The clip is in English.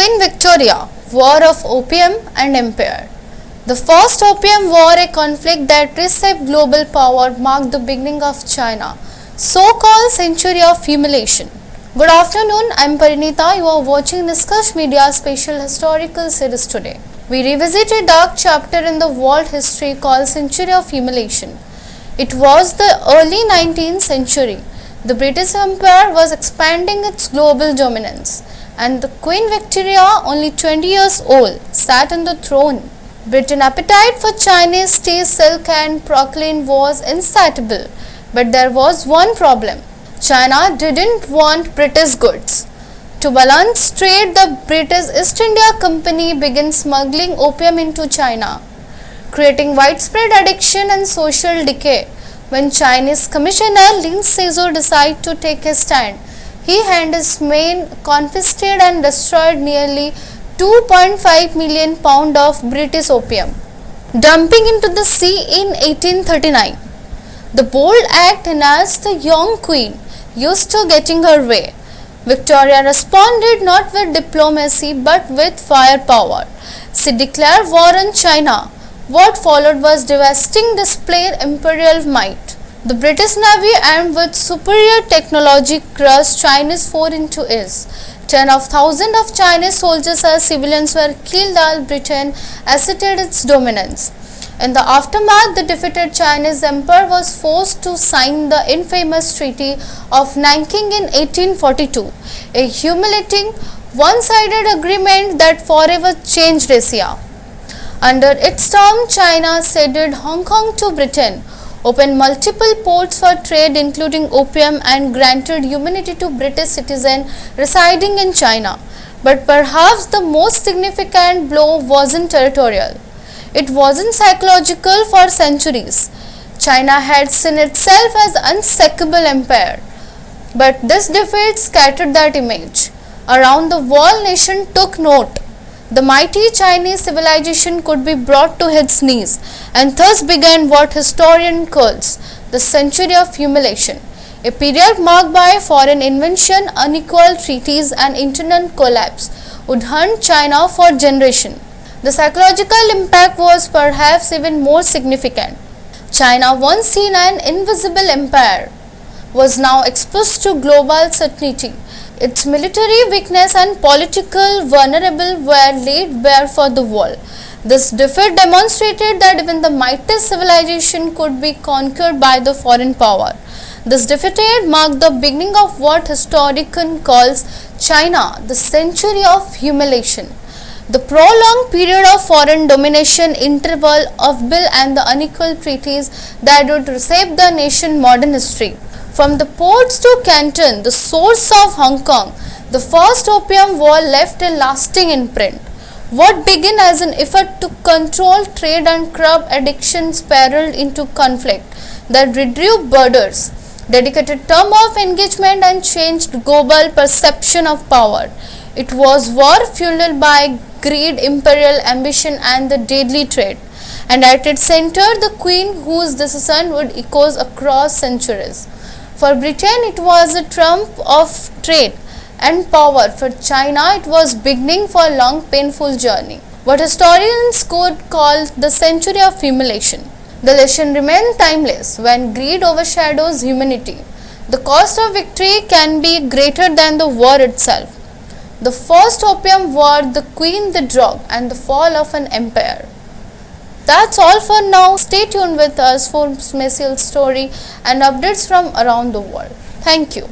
Queen Victoria, War of Opium and Empire. The First Opium War, a conflict that reshaped global power, marked the beginning of China's so-called century of humiliation. Good afternoon, I am Parinita. You are watching Nishkarsha Media's special historical series today. We revisit a dark chapter in the world history called Century of Humiliation. It was the early 19th century. The British Empire was expanding its global dominance, and the Queen Victoria, only 20 years old, sat on the throne. Britain's appetite for Chinese tea, silk and porcelain was insatiable, but there was one problem. China didn't want British goods. To balance trade, the British East India Company began smuggling opium into China, creating widespread addiction and social decay. When Chinese Commissioner Lin Sezhou decided to take a stand, he and his men confiscated and destroyed nearly 2.5 million pounds of British opium, dumping into the sea in 1839. The bold act enhanced the young queen, used to getting her way. Victoria responded not with diplomacy but with firepower. She declared war on China. What followed was devastating display of imperial might. The British Navy, armed with superior technology, crushed Chinese foray into east. Tens of thousands of Chinese soldiers and civilians were killed as Britain asserted its dominance. In the aftermath, the defeated Chinese Empire was forced to sign the infamous Treaty of Nanking in 1842, a humiliating, one-sided agreement that forever changed Asia. Under its term, China ceded Hong Kong to Britain, opened multiple ports for trade including opium, and granted immunity to British citizens residing in China. But perhaps the most significant blow wasn't territorial. It wasn't psychological. For centuries, China had seen itself as an unsackable empire. But this defeat scattered that image. Around the world, nations took note. The mighty Chinese civilization could be brought to its knees, and thus began what historian calls the century of humiliation, a period marked by foreign invasion, unequal treaties, and internal collapse would haunt China for generations. The psychological impact was perhaps even more significant. China, once seen an invisible empire, was now exposed to global uncertainty. Its military weakness and political vulnerability were laid bare for the world. This defeat demonstrated that even the mightiest civilization could be conquered by the foreign power. This defeat marked the beginning of what historian calls China, the century of humiliation. The prolonged period of foreign domination, interval of bill and the unequal treaties that would reshape the nation's modern history. From the ports to Canton, the source of Hong Kong, the First Opium War left a lasting imprint. What began as an effort to control trade and curb addiction spiraled into conflict that redrew borders, dedicated term of engagement and changed global perception of power. It was war fueled by greed, imperial ambition and the deadly trade. And at its center, the queen whose decision would echo across centuries. For Britain, it was a triumph of trade and power. For China, it was beginning for a long, painful journey. What historians could call the century of humiliation. The lesson remains timeless. When greed overshadows humanity, the cost of victory can be greater than the war itself. The First Opium War, the Queen, the Drug, and the fall of an empire. That's all for now. Stay tuned with us for special story and updates from around the world. Thank you.